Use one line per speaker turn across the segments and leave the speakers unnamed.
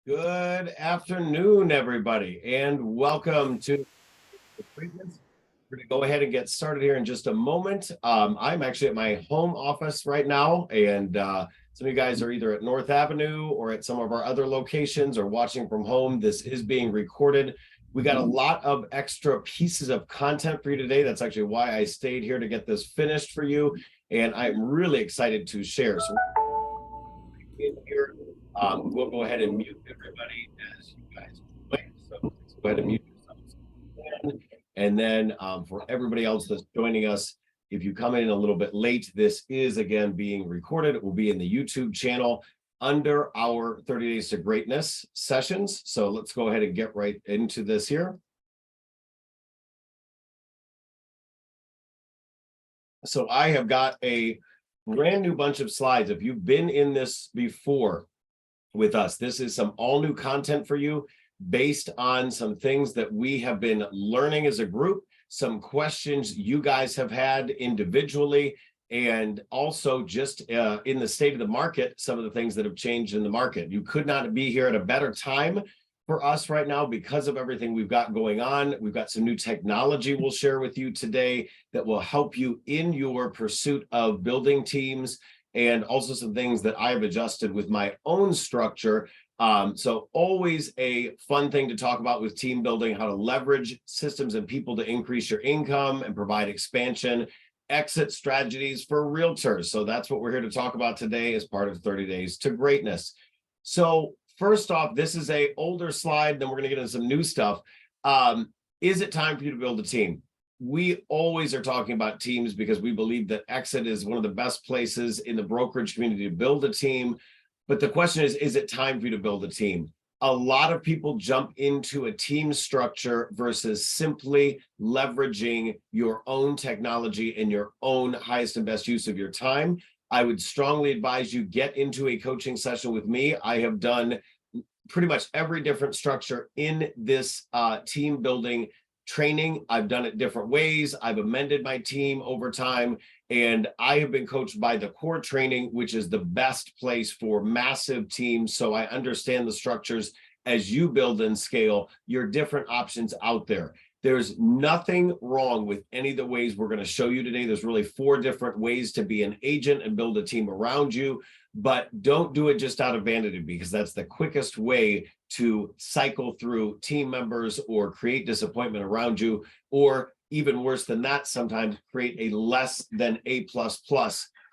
Good afternoon, everybody, and welcome to the treatments. We're going to go ahead and get started here in just a moment. I'm actually at my home office right now, and some of you guys are either at North Avenue or at some of our other locations or watching from home. This is being recorded. We got a lot of extra pieces of content for you today. That's actually why I stayed here to get this finished for you, and I'm really excited to share. So in here. We'll go ahead and mute everybody as you guys join. So let's go ahead and mute yourselves. And then for everybody else that's joining us, if you come in a little bit late, this is again being recorded. It will be in the YouTube channel under our 30 Days to Greatness sessions. So let's go ahead and get right into this here. So I have got a brand new bunch of slides. If you've been in this before with us, this is some all new content for you based on some things that we have been learning as a group, some questions you guys have had individually, and also just in the state of the market, some of the things that have changed in the market. You could not be here at a better time for us right now because of everything we've got going on. We've got some new technology we'll share with you today that will help you in your pursuit of building teams, and also some things that I've adjusted with my own structure. So always a fun thing to talk about with team building, how to leverage systems and people to increase your income and provide expansion, exit strategies for realtors. So that's what we're here to talk about today as part of 30 Days to Greatness. So first off, this is an older slide, then we're going to get into some new stuff. Is it time for you to build a team? We always are talking about teams because we believe that Exit is one of the best places in the brokerage community to build a team. But the question is it time for you to build a team? A lot of people jump into a team structure versus simply leveraging your own technology and your own highest and best use of your time. I would strongly advise you get into a coaching session with me. I have done pretty much every different structure in this team building training. I've done it different ways. I've amended my team over time, and I have been coached by the core training, which is the best place for massive teams. So I understand the structures as you build and scale your different options out there. There's nothing wrong with any of the ways we're going to show you today. There's really 4 different ways to be an agent and build a team around you, but don't do it just out of vanity, because that's the quickest way to cycle through team members or create disappointment around you, or even worse than that, sometimes create a less than A++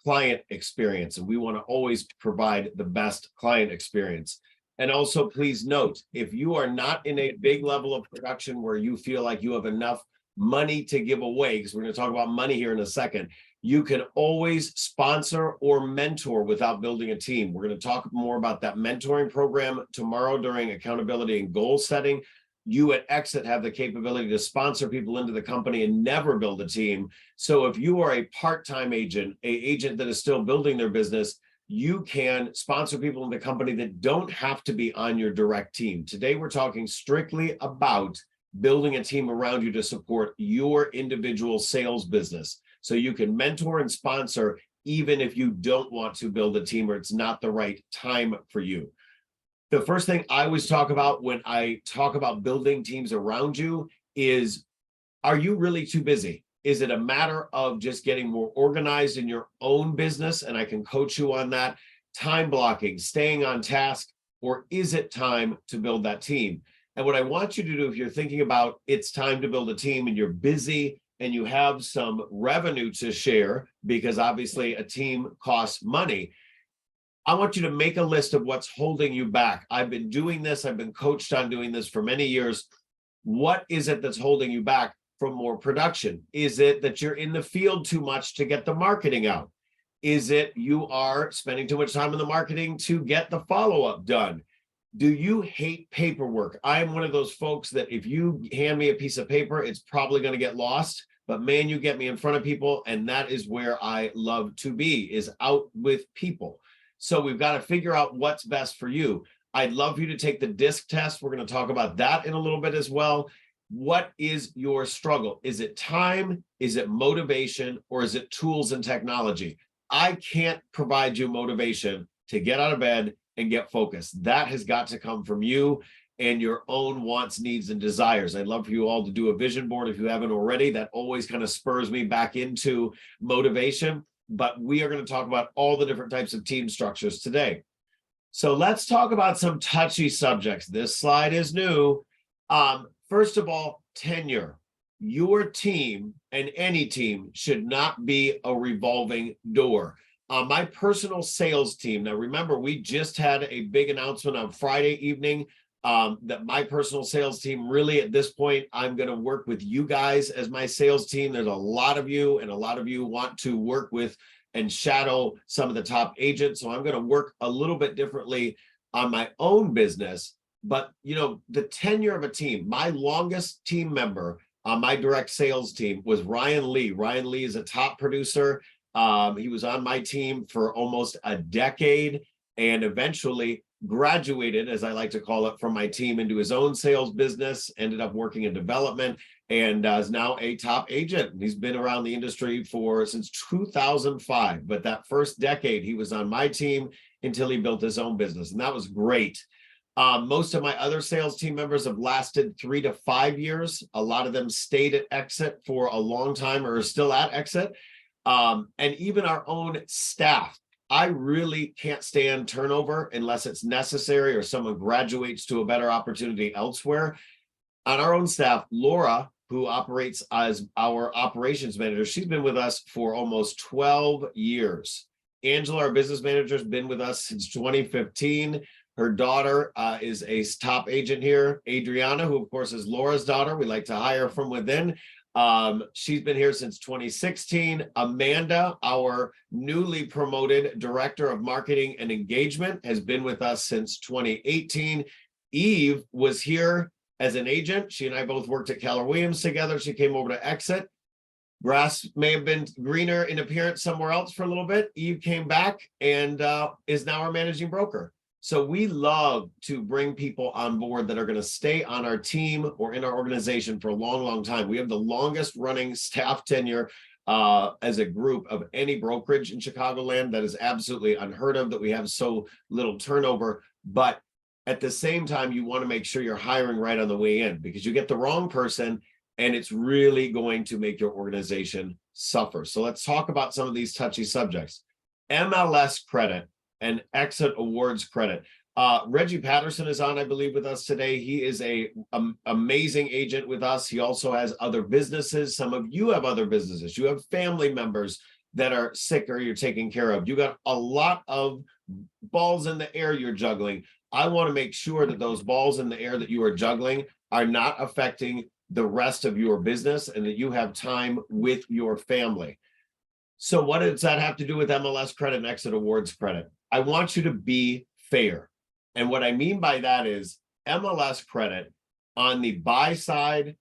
client experience. And we want to always provide the best client experience. And also, please note, if you are not in a big level of production where you feel like you have enough money to give away, because we're going to talk about money here in a second, you can always sponsor or mentor without building a team. We're going to talk more about that mentoring program tomorrow during accountability and goal setting. You at Exit have the capability to sponsor people into the company and never build a team. So if you are a part-time agent, an agent that is still building their business, you can sponsor people in the company that don't have to be on your direct team. Today, we're talking strictly about building a team around you to support your individual sales business. So you can mentor and sponsor even if you don't want to build a team or it's not the right time for you. The first thing I always talk about when I talk about building teams around you is, are you really too busy? Is it a matter of just getting more organized in your own business? And I can coach you on that. Time blocking, staying on task, or is it time to build that team? And what I want you to do, if you're thinking about it's time to build a team and you're busy and you have some revenue to share, because obviously a team costs money, I want you to make a list of what's holding you back. I've been doing this. I've been coached on doing this for many years. What is it that's holding you back from more production? Is it that you're in the field too much to get the marketing out? Is it you are spending too much time in the marketing to get the follow-up done? Do you hate paperwork? I am one of those folks that if you hand me a piece of paper, it's probably going to get lost. But man, you get me in front of people, and that is where I love to be, is out with people. So we've got to figure out what's best for you. I'd love for you to take the DISC test. We're going to talk about that in a little bit as well. What is your struggle? Is it time? Is it motivation? Or is it tools and technology? I can't provide you motivation to get out of bed, and get focused. That has got to come from you and your own wants, needs, and desires. I'd love for you all to do a vision board if you haven't already. That always kind of spurs me back into motivation. But we are going to talk about all the different types of team structures today. So let's talk about some touchy subjects. This slide is new. First of all, tenure. Your team and any team should not be a revolving door. My personal sales team, now remember, we just had a big announcement on Friday evening that my personal sales team, really at this point, I'm going to work with you guys as my sales team. There's a lot of you, and a lot of you want to work with and shadow some of the top agents. So I'm going to work a little bit differently on my own business. But, you know, the tenure of a team, my longest team member on my direct sales team was Ryan Lee. Ryan Lee is a top producer. He was on my team for almost a decade and eventually graduated, as I like to call it, from my team into his own sales business, ended up working in development, and is now a top agent. He's been around the industry since 2005, but that first decade he was on my team until he built his own business, and that was great. Most of my other sales team members have lasted 3 to 5 years. A lot of them stayed at EXIT for a long time or are still at EXIT. And even our own staff, I really can't stand turnover unless it's necessary or someone graduates to a better opportunity elsewhere. On our own staff, Laura, who operates as our operations manager, she's been with us for almost 12 years. Angela, our business manager, has been with us since 2015. Her daughter is a top agent here. Adriana, who of course is Laura's daughter, we like to hire from within. She's been here since 2016. Amanda, our newly promoted director of marketing and engagement, has been with us since 2018. Eve was here as an agent. She and I both worked at Keller Williams together. She came over to EXIT. Grass may have been greener in appearance somewhere else for a little bit. Eve came back and is now our managing broker. So we love to bring people on board that are going to stay on our team or in our organization for a long, long time. We have the longest running staff tenure as a group of any brokerage in Chicagoland. That is absolutely unheard of that we have so little turnover. But at the same time, you want to make sure you're hiring right on the way in, because you get the wrong person and it's really going to make your organization suffer. So let's talk about some of these touchy subjects. MLS credit and exit awards credit. Reggie Patterson is on, I believe, with us today. He is a amazing agent with us. He also has other businesses. Some of you have other businesses. You have family members that are sick or you're taking care of. You got a lot of balls in the air you're juggling. I want to make sure that those balls in the air that you are juggling are not affecting the rest of your business and that you have time with your family. So what does that have to do with MLS credit and exit awards credit? I want you to be fair. And what I mean by that is MLS credit on the buy side.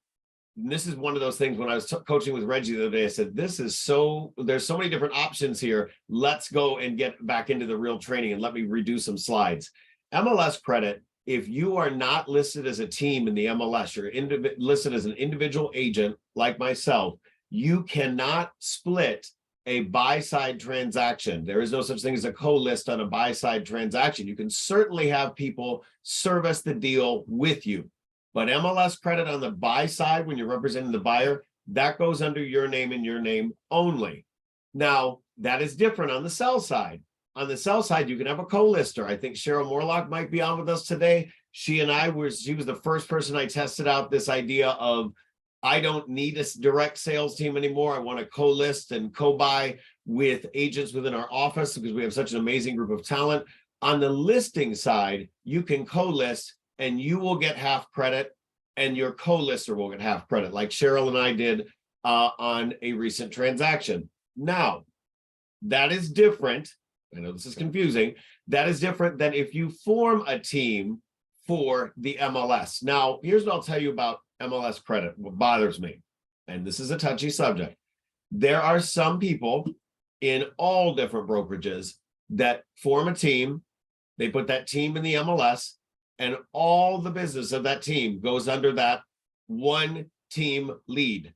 And this is one of those things when I was coaching with Reggie the other day, I said, there's so many different options here. Let's go and get back into the real training and let me redo some slides. MLS credit, if you are not listed as a team in the MLS, you're listed as an individual agent like myself, you cannot split a buy-side transaction. There is no such thing as a co-list on a buy-side transaction. You can certainly have people service the deal with you, but MLS credit on the buy side, when you're representing the buyer, that goes under your name and your name only. Now, that is different on the sell side. On the sell side, you can have a co-lister. I think Cheryl Morlock might be on with us today. She was the first person I tested out this idea of, I don't need a direct sales team anymore. I want to co-list and co-buy with agents within our office because we have such an amazing group of talent. On the listing side, you can co-list and you will get half credit and your co-lister will get half credit, like Cheryl and I did on a recent transaction. Now, that is different. I know this is confusing. That is different than if you form a team for the MLS. Now, here's what I'll tell you about MLS credit, what bothers me, and this is a touchy subject. There are some people in all different brokerages that form a team, they put that team in the MLS, and all the business of that team goes under that one team lead.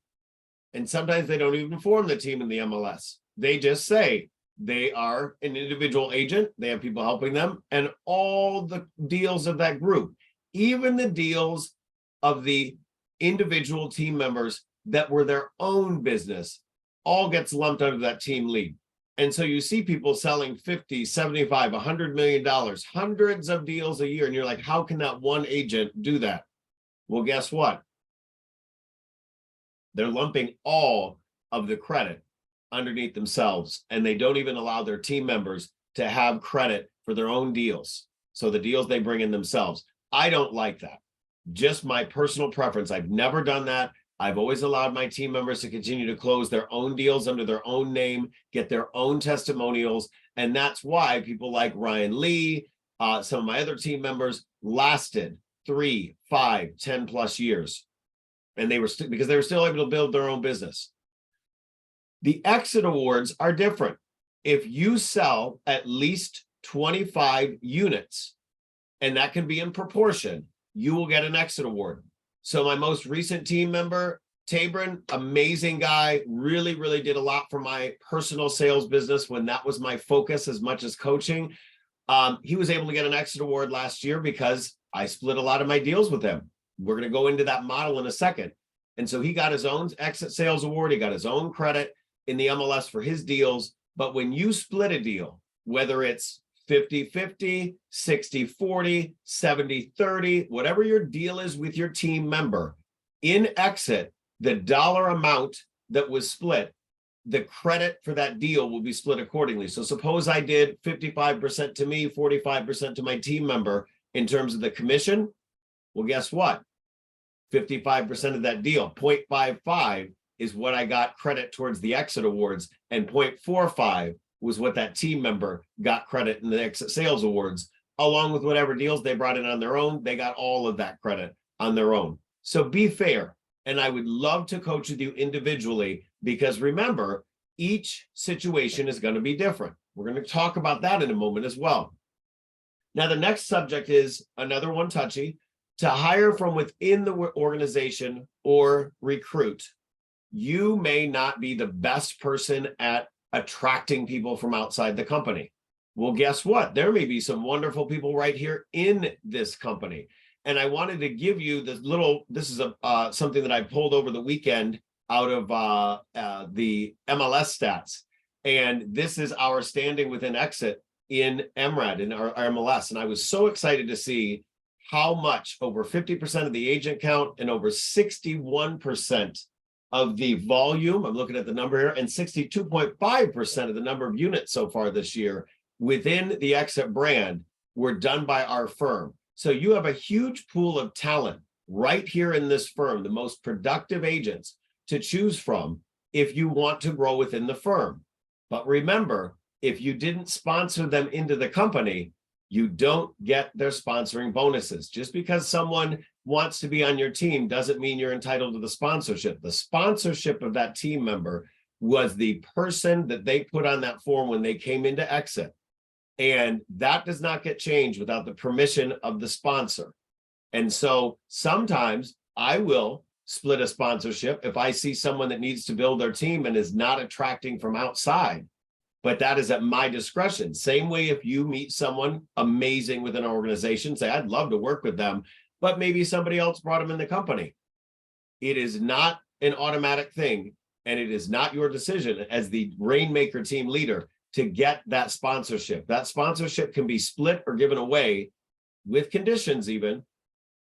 And sometimes they don't even form the team in the MLS. They just say, they are an individual agent. They have people helping them, and all the deals of that group, even the deals of the individual team members that were their own business, all gets lumped under that team lead. And so you see people selling 50, 75, $100 million, hundreds of deals a year. And you're like, how can that one agent do that? Well, guess what? They're lumping all of the credit underneath themselves, and they don't even allow their team members to have credit for their own deals. So the deals they bring in themselves. I don't like that. Just my personal preference. I've never done that. I've always allowed my team members to continue to close their own deals under their own name, get their own testimonials. And that's why people like Ryan Lee, some of my other team members lasted 3, 5, 10 plus years. And they were because they were still able to build their own business. The exit awards are different. If you sell at least 25 units, and that can be in proportion, you will get an exit award. So my most recent team member, Tabrin, amazing guy, really, really did a lot for my personal sales business when that was my focus as much as coaching. He was able to get an exit award last year because I split a lot of my deals with him. We're going to go into that model in a second. And so he got his own exit sales award. He got his own credit in the MLS for his deals. But when you split a deal, whether it's 50-50, 60-40, 70-30, whatever your deal is with your team member, in exit, the dollar amount that was split, the credit for that deal will be split accordingly. So suppose I did 55% to me, 45% to my team member in terms of the commission. Well, guess what? 55% of that deal, 0.55, is what I got credit towards the exit awards, and 0.45 was what that team member got credit in the exit sales awards, along with whatever deals they brought in on their own. They got all of that credit on their own. So be fair. And I would love to coach with you individually, because remember, each situation is going to be different. We're going to talk about that in a moment as well. Now, the next subject is another one touchy: to hire from within the organization or recruit. You may not be the best person at attracting people from outside the company. Well, guess what? There may be some wonderful people right here in this company. And I wanted to give you this is something that I pulled over the weekend out of the MLS stats. And this is our standing within exit in MRAD, in our MLS. And I was so excited to see how much, over 50% of the agent count and over 61% of the volume, I'm looking at the number here, and 62.5% of the number of units so far this year within the Exit brand were done by our firm. So you have a huge pool of talent right here in this firm, the most productive agents to choose from if you want to grow within the firm. But remember, if you didn't sponsor them into the company, you don't get their sponsoring bonuses. Just because someone wants to be on your team doesn't mean you're entitled to the sponsorship. The sponsorship of that team member was the person that they put on that form when they came into Exit. And that does not get changed without the permission of the sponsor. And so sometimes I will split a sponsorship if I see someone that needs to build their team and is not attracting from outside. But that is at my discretion. Same way if you meet someone amazing within an organization, say, I'd love to work with them, but maybe somebody else brought them in the company. It is not an automatic thing, and it is not your decision as the Rainmaker team leader to get that sponsorship. That sponsorship can be split or given away with conditions even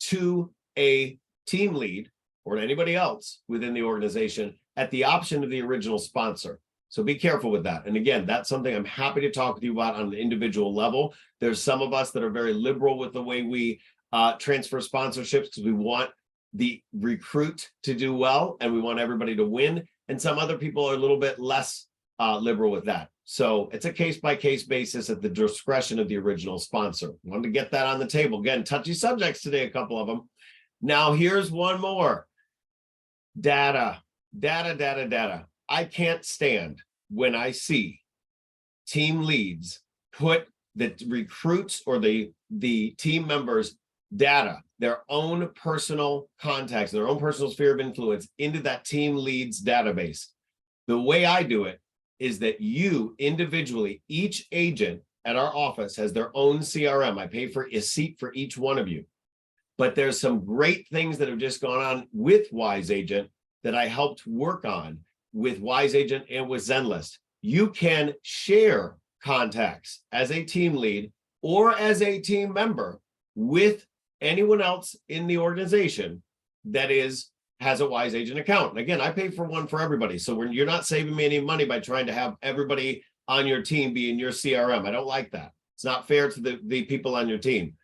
to a team lead or anybody else within the organization at the option of the original sponsor. So be careful with that. And again, that's something I'm happy to talk with you about on an individual level. There's some of us that are very liberal with the way we transfer sponsorships because we want the recruit to do well and we want everybody to win. And some other people are a little bit less liberal with that. So it's a case-by-case basis at the discretion of the original sponsor. I wanted to get that on the table. Again, touchy subjects today, a couple of them. Now, here's one more. Data. I can't stand when I see team leads put the recruits or the team members' data, their own personal contacts, their own personal sphere of influence into that team leads database. The way I do it is that you individually, each agent at our office has their own CRM. I pay for a seat for each one of you. But there's some great things that have just gone on with Wise Agent that I helped work on with Wise Agent and with Zenlist. You can share contacts as a team lead or as a team member with anyone else in the organization that has a Wise Agent account. And again, I pay for one for everybody. So you're not saving me any money by trying to have everybody on your team be in your CRM. I don't like that. It's not fair to the people on your team.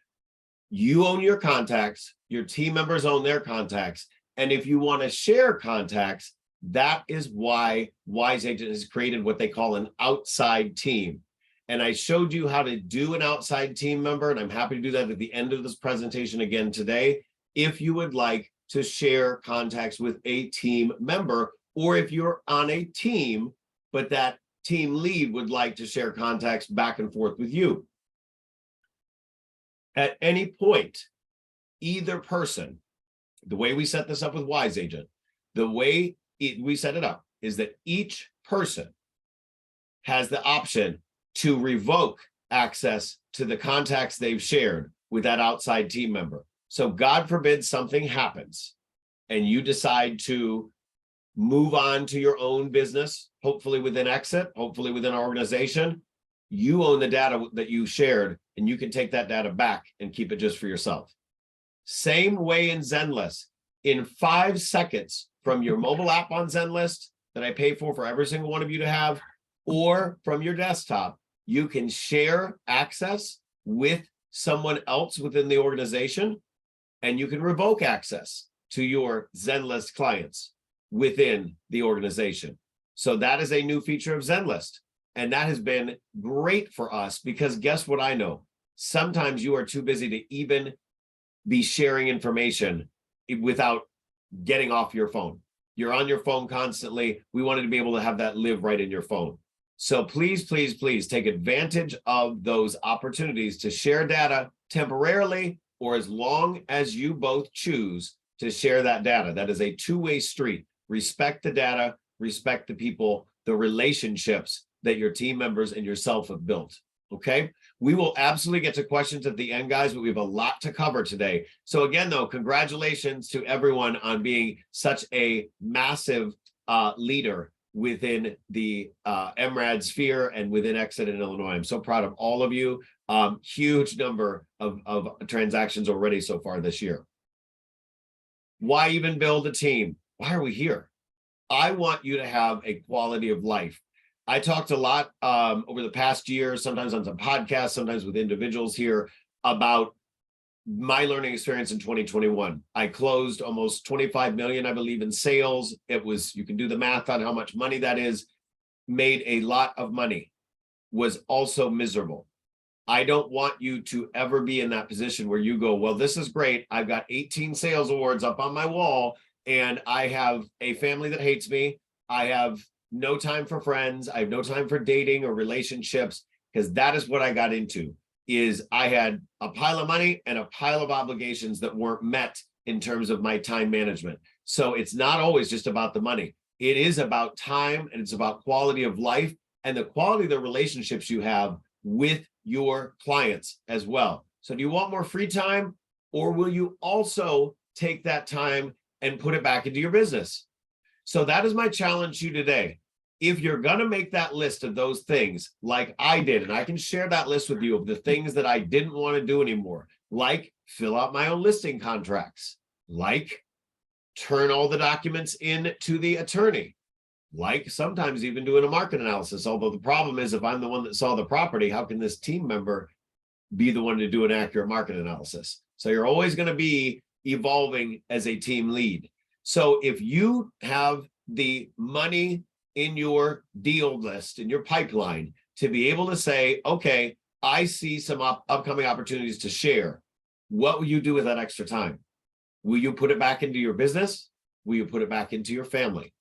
You own your contacts, your team members own their contacts. And if you want to share contacts, that is why Wise Agent has created what they call an outside team. And I showed you how to do an outside team member, and I'm happy to do that at the end of this presentation again today. If you would like to share contacts with a team member, or if you're on a team, but that team lead would like to share contacts back and forth with you. At any point, either person, the way we set this up with Wise Agent, the way we set it up is that each person has the option to revoke access to the contacts they've shared with that outside team member. So God forbid something happens and you decide to move on to your own business, hopefully within EXIT, hopefully within our organization. You own the data that you shared, and you can take that data back and keep it just for yourself. Same way in Zenlist. In 5 seconds from your mobile app on Zenlist that I pay for every single one of you to have, or from your desktop, you can share access with someone else within the organization, and you can revoke access to your Zenlist clients within the organization. So that is a new feature of Zenlist. And that has been great for us because guess what I know? Sometimes you are too busy to even be sharing information without getting off your phone. You're on your phone constantly. We wanted to be able to have that live right in your phone. So please, please, please take advantage of those opportunities to share data temporarily or as long as you both choose to share that data. That is a two-way street. Respect the data, respect the people, the relationships that your team members and yourself have built, okay? We will absolutely get to questions at the end, guys, but we have a lot to cover today. So again, though, congratulations to everyone on being such a massive leader within the MRAD sphere and within EXIT in Illinois. I'm so proud of all of you. Huge number of transactions already so far this year. Why even build a team? Why are we here? I want you to have a quality of life. I talked a lot over the past year, sometimes on some podcasts, sometimes with individuals here, about my learning experience in 2021. I closed almost 25 million, I believe, in sales. It was, you can do the math on how much money that is, made a lot of money, was also miserable. I don't want you to ever be in that position where you go, well, this is great. I've got 18 sales awards up on my wall, and I have a family that hates me. I have no time for friends. I have no time for dating or relationships, because that is what I got into, is I had a pile of money and a pile of obligations that weren't met in terms of my time management. So it's not always just about the money. It is about time, and it's about quality of life and the quality of the relationships you have with your clients as well. So do you want more free time, or will you also take that time and put it back into your business? So that is my challenge to you today. If you're going to make that list of those things like I did, and I can share that list with you of the things that I didn't want to do anymore, like fill out my own listing contracts, like turn all the documents in to the attorney, like sometimes even doing a market analysis. Although the problem is, if I'm the one that saw the property, how can this team member be the one to do an accurate market analysis? So you're always going to be evolving as a team lead. So if you have the money in your deal list, in your pipeline, to be able to say, okay, I see some upcoming opportunities to share, what will you do with that extra time? Will you put it back into your business? Will you put it back into your family?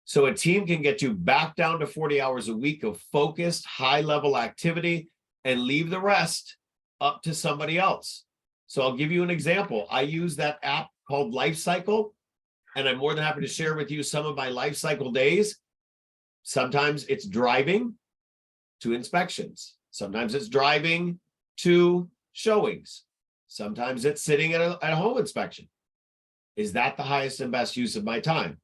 So a team can get you back down to 40 hours a week of focused, high-level activity and leave the rest up to somebody else. So I'll give you an example. I use that app called Life Cycle, and I'm more than happy to share with you some of my life cycle days. Sometimes it's driving to inspections. Sometimes it's driving to showings. Sometimes it's sitting at a home inspection. Is that the highest and best use of my time?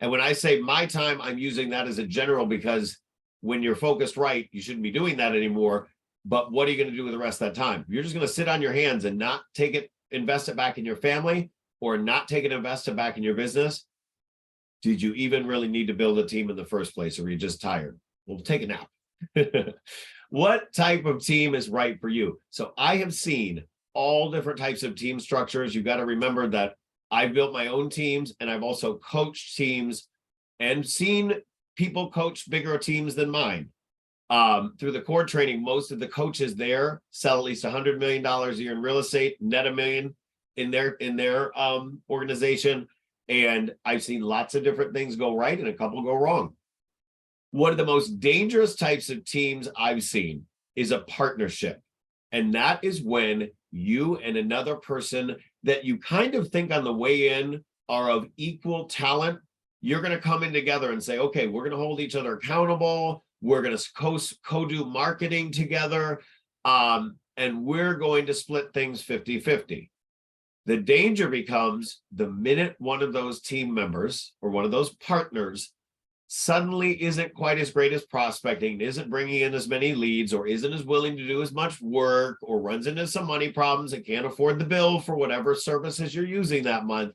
And when I say my time, I'm using that as a general, because when you're focused right, you shouldn't be doing that anymore. But what are you going to do with the rest of that time? You're just going to sit on your hands and not take it, invest it back in your family, or not take it, invest it back in your business. Did you even really need to build a team in the first place, or were you just tired? Well, take a nap. What type of team is right for you? So I have seen all different types of team structures. You've got to remember that I've built my own teams, and I've also coached teams and seen people coach bigger teams than mine. Through the core training, most of the coaches there sell at least $100 million a year in real estate, net $1 million in their organization. And I've seen lots of different things go right and a couple go wrong. One of the most dangerous types of teams I've seen is a partnership. And that is when you and another person that you kind of think on the way in are of equal talent, you're going to come in together and say, okay, we're going to hold each other accountable. We're going to co-do marketing together. And we're going to split things 50-50. The danger becomes the minute one of those team members or one of those partners suddenly isn't quite as great as prospecting, isn't bringing in as many leads, or isn't as willing to do as much work, or runs into some money problems and can't afford the bill for whatever services you're using that month,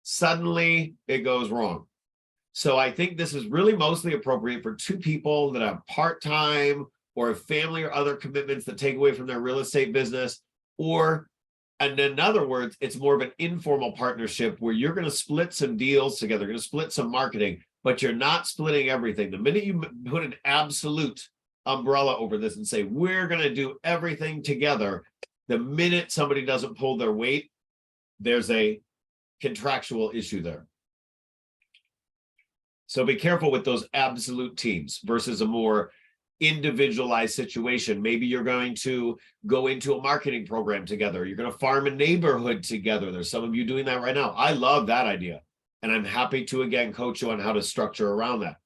suddenly it goes wrong. So I think this is really mostly appropriate for two people that have part-time or family or other commitments that take away from their real estate business. Or, and in other words, it's more of an informal partnership where you're going to split some deals together, you're going to split some marketing, but you're not splitting everything. The minute you put an absolute umbrella over this and say, we're going to do everything together, the minute somebody doesn't pull their weight, there's a contractual issue there. So be careful with those absolute teams versus a more individualized situation. Maybe you're going to go into a marketing program together. You're going to farm a neighborhood together. There's some of you doing that right now. I love that idea. And I'm happy to, again, coach you on how to structure around that.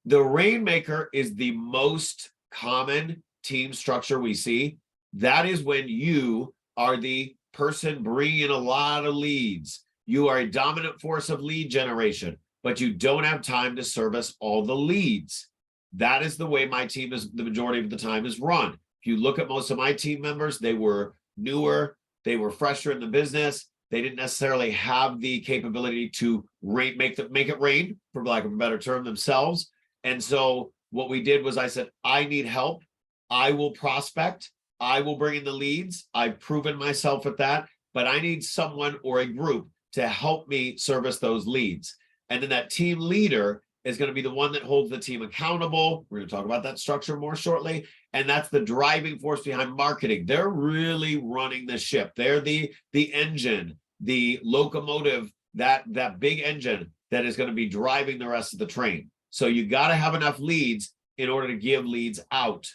The Rainmaker is the most common team structure we see. That is when you are the person bringing in a lot of leads. You are a dominant force of lead generation, but you don't have time to service all the leads. That is the way my team is, the majority of the time, is run. If you look at most of my team members, they were newer, they were fresher in the business. They didn't necessarily have the capability to make it rain, for lack of a better term, themselves. And so what we did was I said, I need help. I will prospect. I will bring in the leads. I've proven myself at that, but I need someone or a group to help me service those leads. And then that team leader is going to be the one that holds the team accountable. We're going to talk about that structure more shortly. And that's the driving force behind marketing. They're really running the ship. They're the engine, the locomotive, that big engine that is going to be driving the rest of the train. So you got to have enough leads in order to give leads out.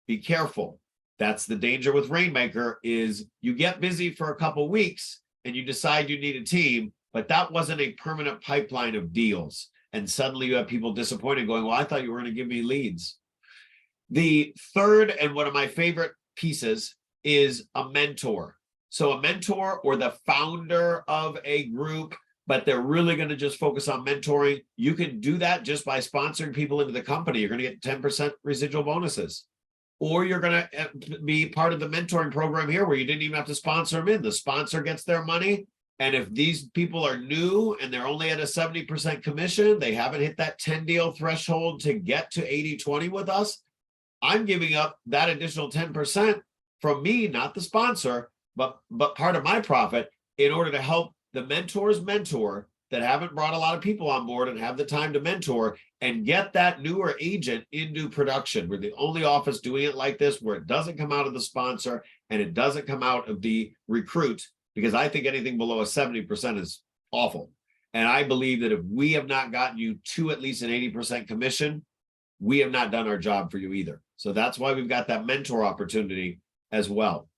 Be careful. That's the danger with Rainmaker, is you get busy for a couple weeks and you decide you need a team, but that wasn't a permanent pipeline of deals. And suddenly you have people disappointed going, well, I thought you were going to give me leads. The third, and one of my favorite pieces, is a mentor. So a mentor, or the founder of a group, but they're really going to just focus on mentoring. You can do that just by sponsoring people into the company. You're going to get 10% residual bonuses. Or you're going to be part of the mentoring program here where you didn't even have to sponsor them in. The sponsor gets their money. And if these people are new and they're only at a 70% commission, they haven't hit that 10 deal threshold to get to 80-20 with us, I'm giving up that additional 10% from me, not the sponsor, but part of my profit, in order to help the mentor's mentor that haven't brought a lot of people on board and have the time to mentor and get that newer agent into production. We're the only office doing it like this, where it doesn't come out of the sponsor and it doesn't come out of the recruit, because I think anything below a 70% is awful. And I believe that if we have not gotten you to at least an 80% commission, we have not done our job for you either. So that's why we've got that mentor opportunity as well.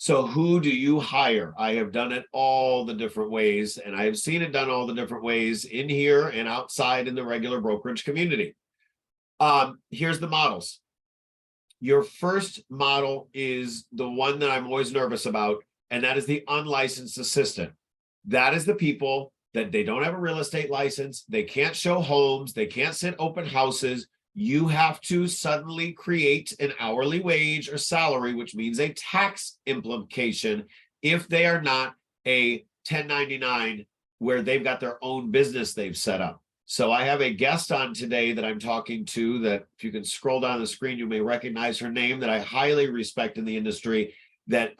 So who do you hire? I have done it all the different ways, and I have seen it done all the different ways in here and outside in the regular brokerage community. Here's the models. Your first model is the one that I'm always nervous about, and that is the unlicensed assistant. That is the people that they don't have a real estate license, they can't show homes, they can't sit open houses. You have to suddenly create an hourly wage or salary, which means a tax implication if they are not a 1099 where they've got their own business they've set up. So I have a guest on today that I'm talking to that if you can scroll down the screen, you may recognize her name, that I highly respect in the industry, that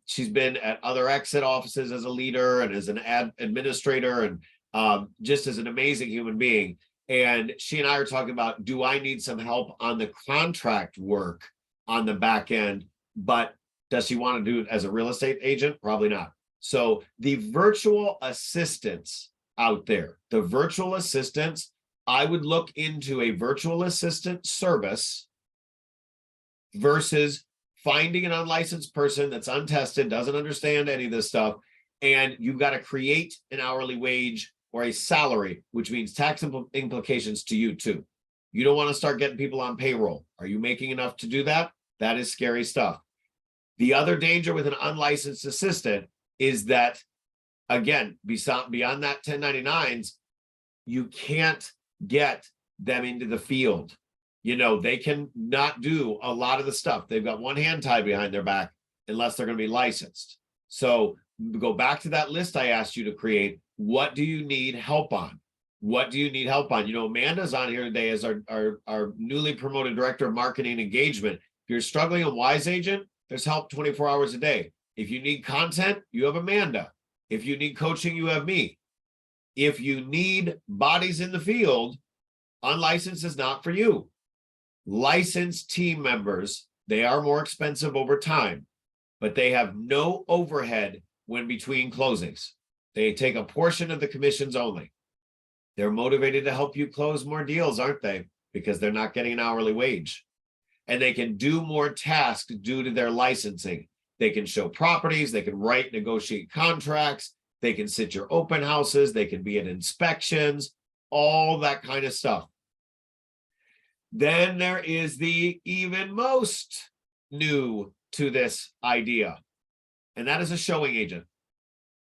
she's been at other exit offices as a leader and as an administrator and just as an amazing human being. And she and I are talking about, do I need some help on the contract work on the back end? But does she want to do it as a real estate agent? Probably not. So the virtual assistants out there, the virtual assistants, I would look into a virtual assistant service versus finding an unlicensed person that's untested, doesn't understand any of this stuff, and you've got to create an hourly wage or a salary, which means tax implications to you too. You don't want to start getting people on payroll. Are you making enough to do that? That is scary stuff. The other danger with an unlicensed assistant is that, again, beyond that 1099s, you can't get them into the field. You know, they can not do a lot of the stuff. They've got one hand tied behind their back unless they're going to be licensed. So go back to that list I asked you to create. What do you need help on? What do you need help on? You know, Amanda's on here today as our newly promoted director of marketing engagement. If you're struggling a Wise agent, there's help 24 hours a day. If you need content, you have Amanda. If you need coaching, you have me. If you need bodies in the field, unlicensed is not for you. Licensed team members, they are more expensive over time, but they have no overhead when between closings. They take a portion of the commissions only. They're motivated to help you close more deals, aren't they? Because they're not getting an hourly wage. And they can do more tasks due to their licensing. They can show properties, they can write, negotiate contracts, they can sit your open houses, they can be at inspections, all that kind of stuff. Then there is the even most new to this idea, and that is a showing agent.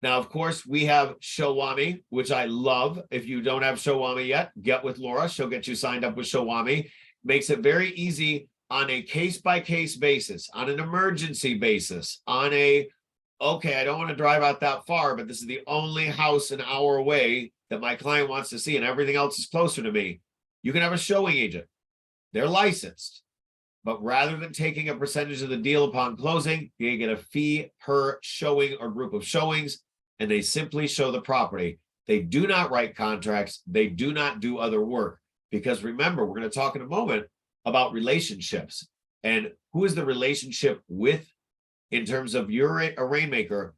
Now, of course, we have Showami, which I love. If you don't have Showami yet, get with Laura. She'll get you signed up with Showami. Makes it very easy on a case-by-case basis, on an emergency basis, on a, okay, I don't want to drive out that far, but this is the only house an hour away that my client wants to see and everything else is closer to me. You can have a showing agent. They're licensed, but rather than taking a percentage of the deal upon closing, you get a fee per showing or group of showings, and they simply show the property. They do not write contracts. They do not do other work, because remember, we're going to talk in a moment about relationships and who is the relationship with in terms of you're a rainmaker.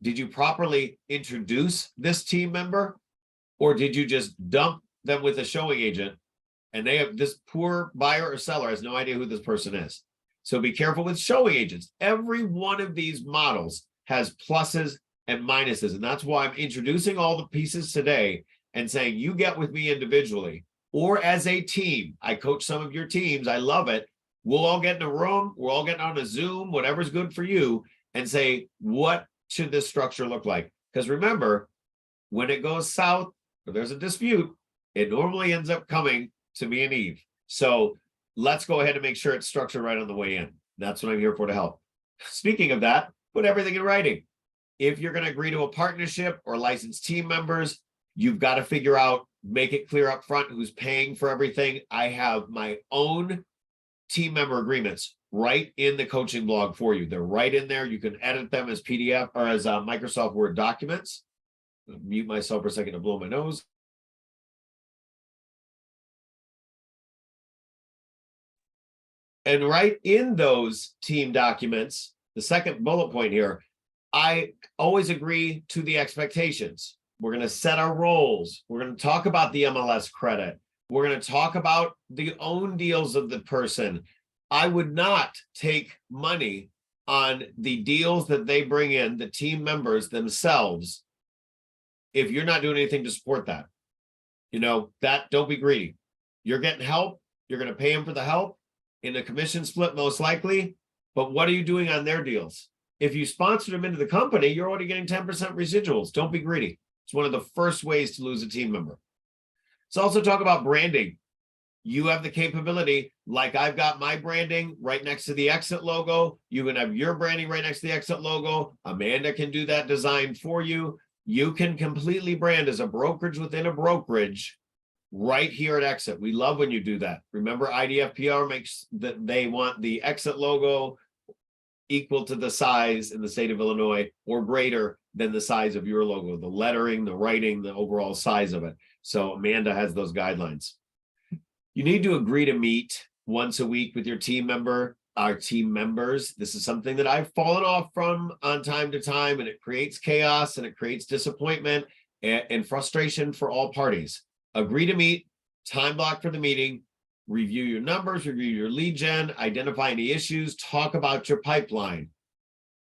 Did you properly introduce this team member, or did you just dump them with a showing agent and they have this poor buyer or seller has no idea who this person is? So be careful with showing agents. Every one of these models has pluses and minuses, and that's why I'm introducing all the pieces today and saying you get with me individually or as a team. I coach some of your teams. I love it. We'll all get in a room. We're all getting on a Zoom, whatever's good for you, and say, what should this structure look like? Because remember, when it goes south or there's a dispute, it normally ends up coming to me and Eve. So let's go ahead and make sure it's structured right on the way in. That's what I'm here for, to help. Speaking of that, put everything in writing. If you're going to agree to a partnership or licensed team members, you've got to figure out, make it clear up front who's paying for everything. I have my own team member agreements right in the coaching blog for you. They're right in there. You can edit them as PDF or as Microsoft Word documents. I'll mute myself for a second to blow my nose. And right in those team documents, the second bullet point here, I always agree to the expectations. We're going to set our roles. We're going to talk about the MLS credit. We're going to talk about the own deals of the person. I would not take money on the deals that they bring in, the team members themselves, if you're not doing anything to support that. Don't be greedy. You're getting help. You're going to pay them for the help in a commission split, most likely. But what are you doing on their deals? If you sponsor them into the company, you're already getting 10% residuals. Don't be greedy. It's one of the first ways to lose a team member. Let's also talk about branding. You have the capability, like I've got my branding right next to the EXIT logo. You can have your branding right next to the EXIT logo. Amanda can do that design for you. You can completely brand as a brokerage within a brokerage right here at EXIT. We love when you do that. Remember, IDFPR makes that they want the EXIT logo equal to the size in the state of Illinois or greater than the size of your logo, the lettering, the writing, the overall size of it. So Amanda has those guidelines. You need to agree to meet once a week with your team member, our team members. This is something that I've fallen off from on time to time, and it creates chaos and it creates disappointment and frustration for all parties. Agree to meet, time block for the meeting, review your numbers, review your lead gen, identify any issues, talk about your pipeline.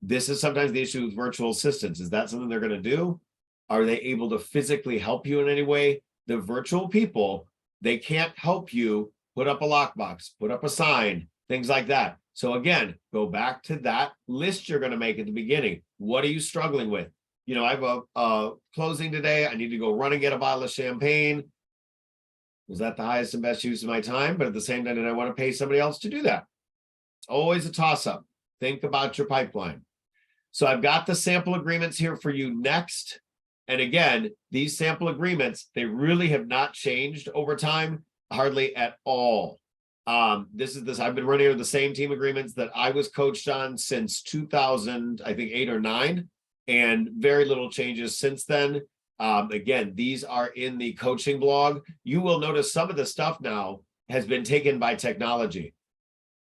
This is sometimes the issue with virtual assistants. Is that something they're going to do? Are they able to physically help you in any way? The virtual people, they can't help you put up a lockbox, put up a sign, things like that. So again, go back to that list you're going to make at the beginning. What are you struggling with? I have a closing today. I need to go run and get a bottle of champagne. Was that the highest and best use of my time? But at the same time, did I want to pay somebody else to do that? It's always a toss-up. Think about your pipeline. So I've got the sample agreements here for you next. And again, these sample agreements, they really have not changed over time, hardly at all. I've been running the same team agreements that I was coached on since 2000, I think 8 or 9, and very little changes since then. Again, these are in the coaching blog. You will notice some of the stuff now has been taken by technology.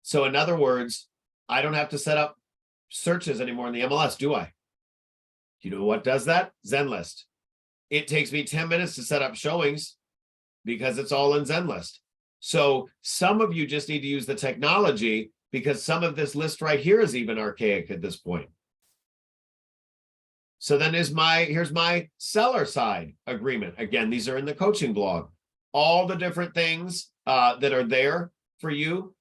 So in other words, I don't have to set up searches anymore in the MLS, do I? You know what does that? Zenlist. It takes me 10 minutes to set up showings because it's all in Zenlist. So some of you just need to use the technology because some of this list right here is even archaic at this point. So then here's my seller side agreement. Again, these are in the coaching blog. All the different things that are there for you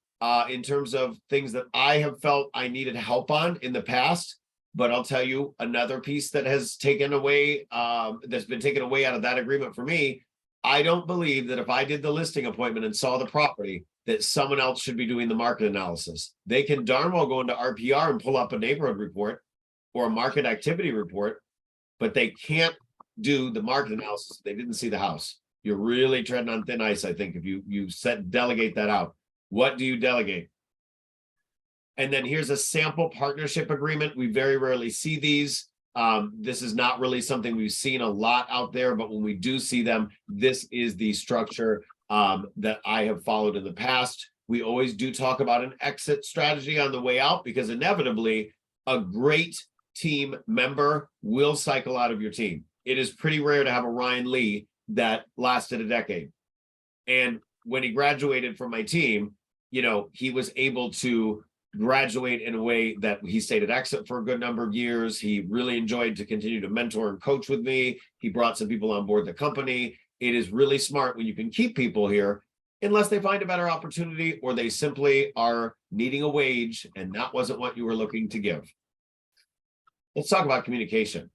in terms of things that I have felt I needed help on in the past. But I'll tell you another piece that has taken away, that's been taken away out of that agreement for me. I don't believe that if I did the listing appointment and saw the property, that someone else should be doing the market analysis. They can darn well go into RPR and pull up a neighborhood report or a market activity report, but they can't do the market analysis if they didn't see the house. You're really treading on thin ice, I think, if you delegate that out. What do you delegate? And then here's a sample partnership agreement. We very rarely see these. This is not really something we've seen a lot out there, but when we do see them, this is the structure that I have followed in the past. We always do talk about an exit strategy on the way out because inevitably a great team member will cycle out of your team. It is pretty rare to have a Ryan Lee that lasted a decade. And when he graduated from my team, he was able to graduate in a way that he stayed at EXIT for a good number of years. He really enjoyed to continue to mentor and coach with me. He brought some people on board the company. It is really smart when you can keep people here, unless they find a better opportunity or they simply are needing a wage and that wasn't what you were looking to give. Let's talk about communication.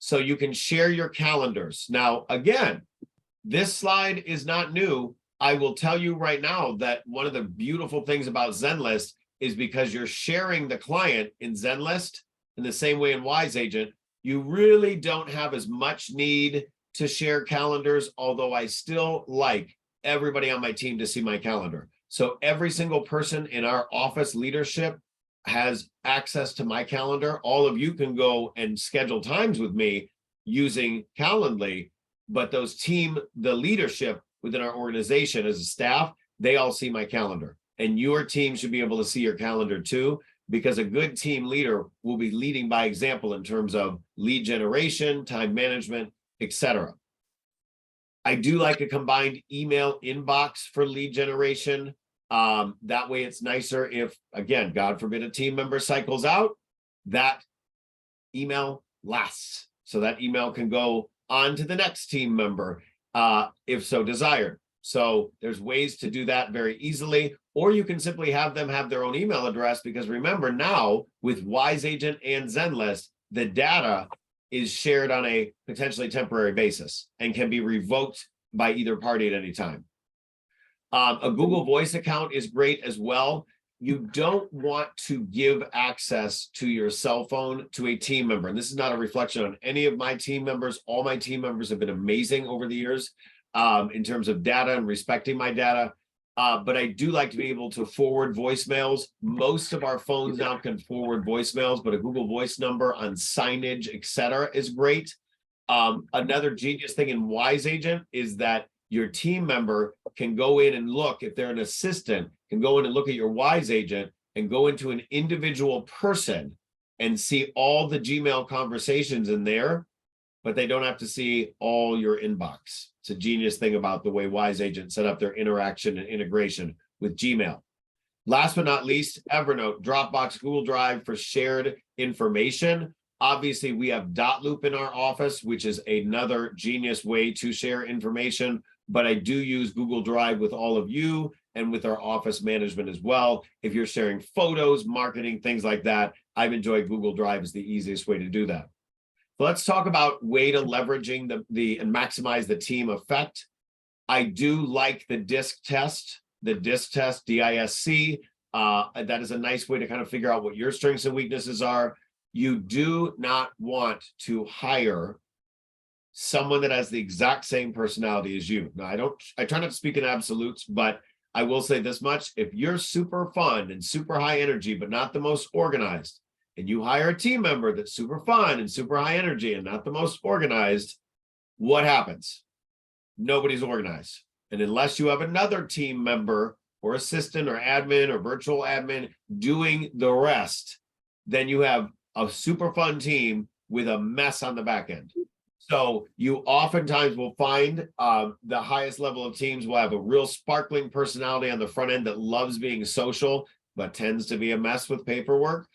So you can share your calendars. Now, again, this slide is not new. I will tell you right now that one of the beautiful things about Zenlist is because you're sharing the client in Zenlist in the same way in Wise Agent, you really don't have as much need to share calendars, although I still like everybody on my team to see my calendar. So every single person in our office leadership has access to my calendar. All of you can go and schedule times with me using Calendly, but the leadership within our organization as a staff, they all see my calendar. And your team should be able to see your calendar too, because a good team leader will be leading by example in terms of lead generation, time management, etc. I do like a combined email inbox for lead generation. That way it's nicer if, again, God forbid a team member cycles out, that email lasts. So that email can go on to the next team member, if so desired. So there's ways to do that very easily, or you can simply have them have their own email address, because remember now with Wise Agent and Zenlist, the data is shared on a potentially temporary basis and can be revoked by either party at any time. A Google Voice account is great as well. You don't want to give access to your cell phone to a team member. And this is not a reflection on any of my team members. All my team members have been amazing over the years in terms of data and respecting my data. But I do like to be able to forward voicemails. Most of our phones now can forward voicemails, but a Google Voice number on signage, etc., is great. Another genius thing in Wise Agent is that your team member can go in and look, if they're an assistant, can go in and look at your Wise Agent and go into an individual person and see all the Gmail conversations in there, but they don't have to see all your inbox. It's a genius thing about the way Wise Agent set up their interaction and integration with Gmail. Last but not least, Evernote, Dropbox, Google Drive for shared information. Obviously, we have Dotloop in our office, which is another genius way to share information. But I do use Google Drive with all of you and with our office management as well. If you're sharing photos, marketing, things like that, I've enjoyed Google Drive as the easiest way to do that. So let's talk about way to leveraging and maximize the team effect. I do like the DISC test, DISC. That is a nice way to kind of figure out what your strengths and weaknesses are. You do not want to hire someone that has the exact same personality as you. Now, I try not to speak in absolutes, but I will say this much. If you're super fun and super high energy, but not the most organized, and you hire a team member that's super fun and super high energy and not the most organized, what happens? Nobody's organized. And unless you have another team member or assistant or admin or virtual admin doing the rest, then you have a super fun team with a mess on the back end. So you oftentimes will find the highest level of teams will have a real sparkling personality on the front end that loves being social, but tends to be a mess with paperwork.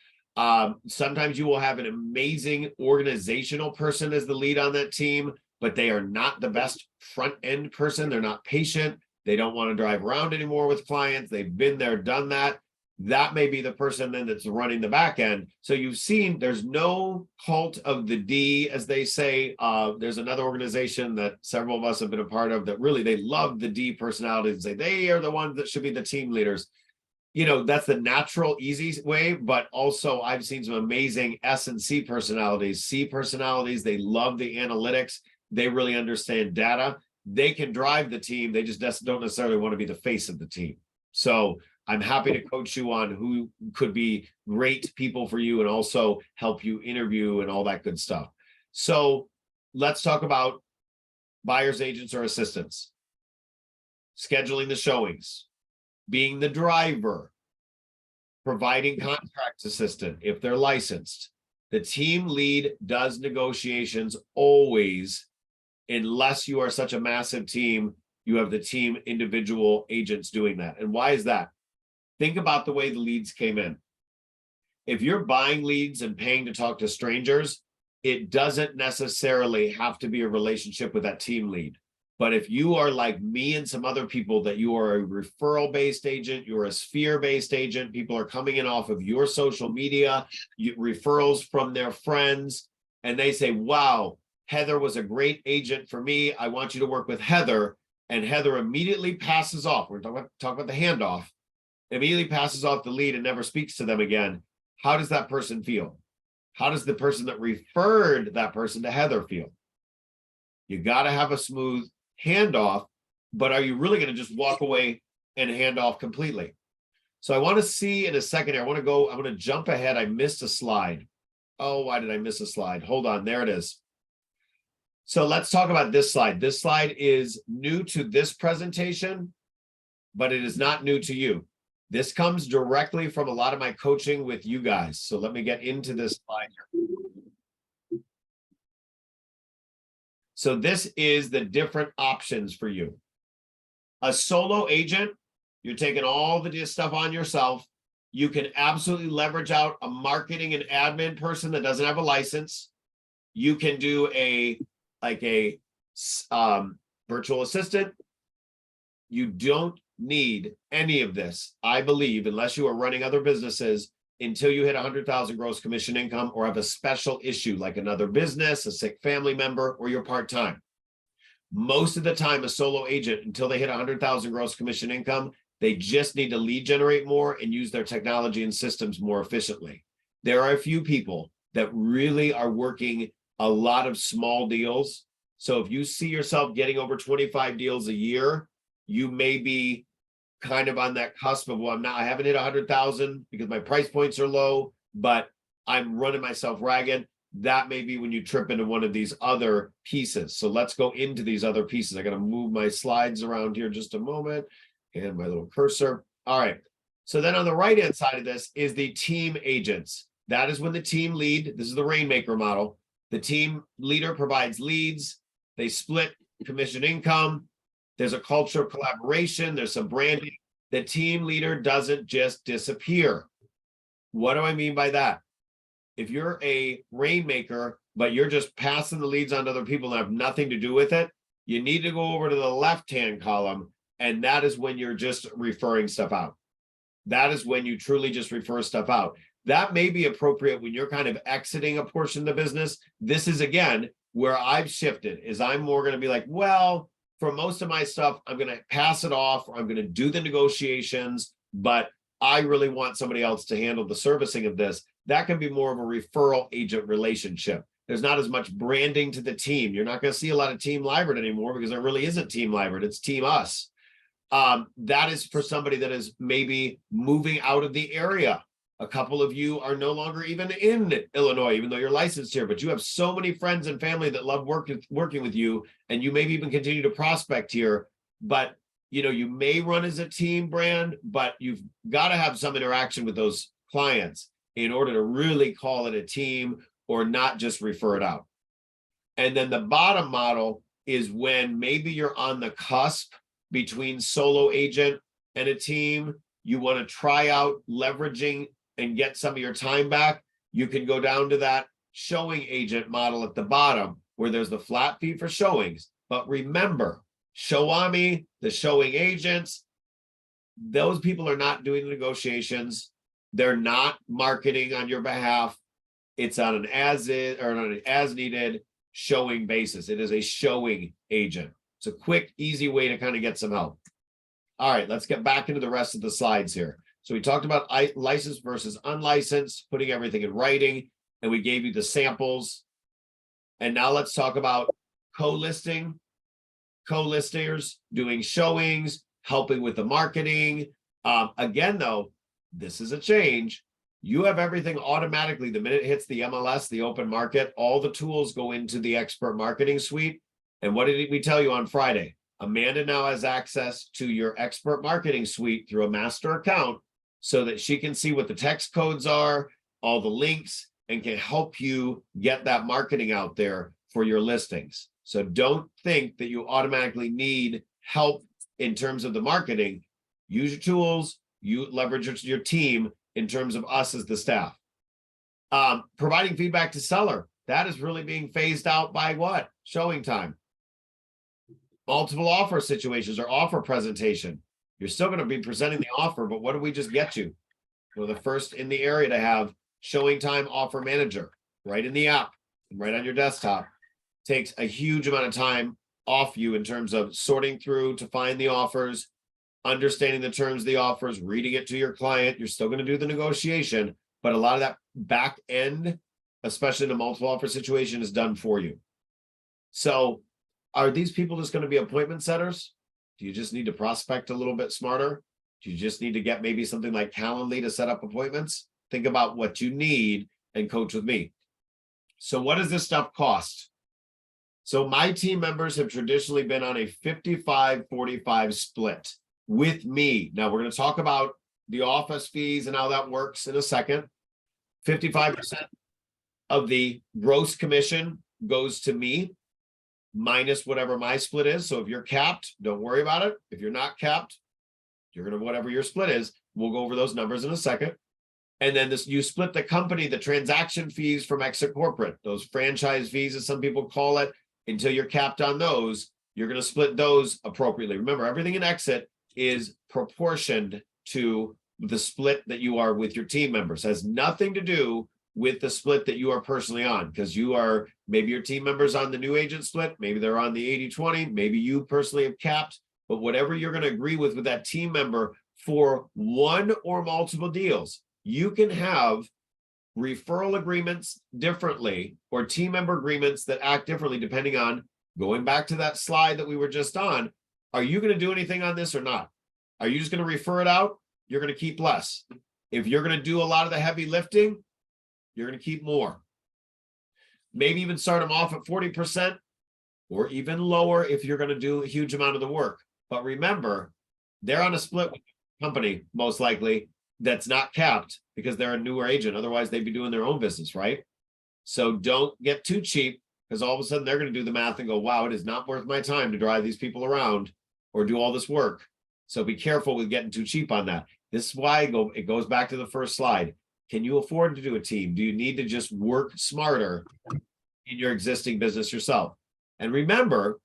Sometimes you will have an amazing organizational person as the lead on that team, but they are not the best front end person. They're not patient. They don't want to drive around anymore with clients. They've been there, done that. That may be the person then that's running the back end. So you've seen there's no cult of the D, as they say. There's another organization that several of us have been a part of that really they love the D personalities and say they are the ones that should be the team leaders. You know, that's the natural, easy way, but also I've seen some amazing S and C personalities. C personalities, they love the analytics. They really understand data. They can drive the team. They just don't necessarily want to be the face of the team. So I'm happy to coach you on who could be great people for you and also help you interview and all that good stuff. So let's talk about buyers, agents, or assistants. Scheduling the showings, being the driver, providing contracts assistant if they're licensed. The team lead does negotiations always, unless you are such a massive team, you have the team individual agents doing that. And why is that? Think about the way the leads came in. If you're buying leads and paying to talk to strangers, it doesn't necessarily have to be a relationship with that team lead. But if you are like me and some other people that you are a referral-based agent, you're a sphere-based agent, people are coming in off of your social media, referrals from their friends, and they say, wow, Heather was a great agent for me. I want you to work with Heather. And Heather immediately passes off. We're talking about the handoff. Immediately passes off the lead and never speaks to them again. How does that person feel? How does the person that referred that person to Heather feel? You got to have a smooth handoff, but are you really going to just walk away and hand off completely? So I want to see in a second here. I'm going to jump ahead. I missed a slide. Oh, why did I miss a slide? Hold on. There it is. So let's talk about this slide. This slide is new to this presentation, but it is not new to you. This comes directly from a lot of my coaching with you guys. So let me get into this slide here. So this is the different options for you. A solo agent You're taking all the stuff on yourself. You can absolutely leverage out a marketing and admin person that doesn't have a license. You can do a virtual assistant. You don't need any of this, I believe, unless you are running other businesses, until you hit 100,000 gross commission income or have a special issue like another business, a sick family member, or you're part-time. Most of the time, a solo agent, until they hit 100,000 gross commission income, they just need to lead generate more and use their technology and systems more efficiently. There are a few people that really are working a lot of small deals. So if you see yourself getting over 25 deals a year, you may be kind of on that cusp of, well, I haven't hit 100,000 because my price points are low, but I'm running myself ragged. That may be when you trip into one of these other pieces. So let's go into these other pieces. I got to move my slides around here just a moment and my little cursor. All right. So then on the right-hand side of this is the team agents. That is when the team lead, this is the Rainmaker model. The team leader provides leads. They split commission income. There's a culture of collaboration. There's some branding. The team leader doesn't just disappear. What do I mean by that? If you're a Rainmaker, but you're just passing the leads on to other people and have nothing to do with it, you need to go over to the left-hand column, and that is when you're just referring stuff out. That is when you truly just refer stuff out. That may be appropriate when you're kind of exiting a portion of the business. This is, again, where I've shifted, is I'm more going to be like, well, for most of my stuff, I'm going to pass it off, or I'm going to do the negotiations, but I really want somebody else to handle the servicing of this. That can be more of a referral agent relationship. There's not as much branding to the team. You're not going to see a lot of Team Libert anymore because there really isn't Team Libert. It's Team Us. That is for somebody that is maybe moving out of the area. A couple of you are no longer even in Illinois, even though you're licensed here, but you have so many friends and family that love working with you, and you maybe even continue to prospect here. But you may run as a team brand, but you've got to have some interaction with those clients in order to really call it a team or not just refer it out. And then the bottom model is when maybe you're on the cusp between solo agent and a team. You want to try out leveraging and get some of your time back. You can go down to that showing agent model at the bottom where there's the flat fee for showings. But remember, Showami, the showing agents, those people are not doing the negotiations. They're not marketing on your behalf. It's on an as is or on an as needed showing basis. It is a showing agent. It's a quick, easy way to kind of get some help. All right, let's get back into the rest of the slides here. So we talked about licensed versus unlicensed, putting everything in writing, and we gave you the samples. And now let's talk about co-listing, co-listers, doing showings, helping with the marketing. Again, though, this is a change. You have everything automatically. The minute it hits the MLS, the open market, all the tools go into the expert marketing suite. And what did we tell you on Friday? Amanda now has access to your expert marketing suite through a master account so that she can see what the text codes are, all the links, and can help you get that marketing out there for your listings. So don't think that you automatically need help in terms of the marketing. Use your tools, you leverage your team in terms of us as the staff. Providing feedback to seller. That is really being phased out by what? Showing time. Multiple offer situations or offer presentation. You're still going to be presenting the offer, but what did we just get you? We're the first in the area to have showing time offer manager right in the app, right on your desktop. Takes a huge amount of time off you in terms of sorting through to find the offers, understanding the terms of the offers, reading it to your client. You're still going to do the negotiation, but a lot of that back end, especially in a multiple offer situation, is done for you. So are these people just going to be appointment setters? Do you just need to prospect a little bit smarter? Do you just need to get maybe something like Calendly to set up appointments? Think about what you need and coach with me. So what does this stuff cost? So my team members have traditionally been on a 55-45 split with me. Now we're going to talk about the office fees and how that works in a second. 55% of the gross commission goes to me, minus whatever my split is. So if you're capped, don't worry about it. If you're not capped, you're going to, whatever your split is, we'll go over those numbers in a second. And then you split the company, the transaction fees from exit corporate, those franchise fees, as some people call it, until you're capped on those, you're going to split those appropriately. Remember, everything in exit is proportioned to the split that you are with your team members. It has nothing to do with the split that you are personally on, because you are, maybe your team members on the new agent split, maybe they're on the 80-20, maybe you personally have capped, but whatever you're going to agree with that team member for one or multiple deals. You can have referral agreements differently, or team member agreements that act differently depending on, going back to that slide that we were just on, are you going to do anything on this or not? Are you just going to refer it out? You're going to keep less. If you're going to do a lot of the heavy lifting, you're going to keep more. Maybe even start them off at 40% or even lower if you're going to do a huge amount of the work. But remember, they're on a split with the company, most likely, that's not capped because they're a newer agent. Otherwise, they'd be doing their own business, right? So don't get too cheap, because all of a sudden they're going to do the math and go, wow, it is not worth my time to drive these people around or do all this work. So be careful with getting too cheap on that. This is why it goes back to the first slide. Can you afford to do a team? Do you need to just work smarter in your existing business yourself? And remember,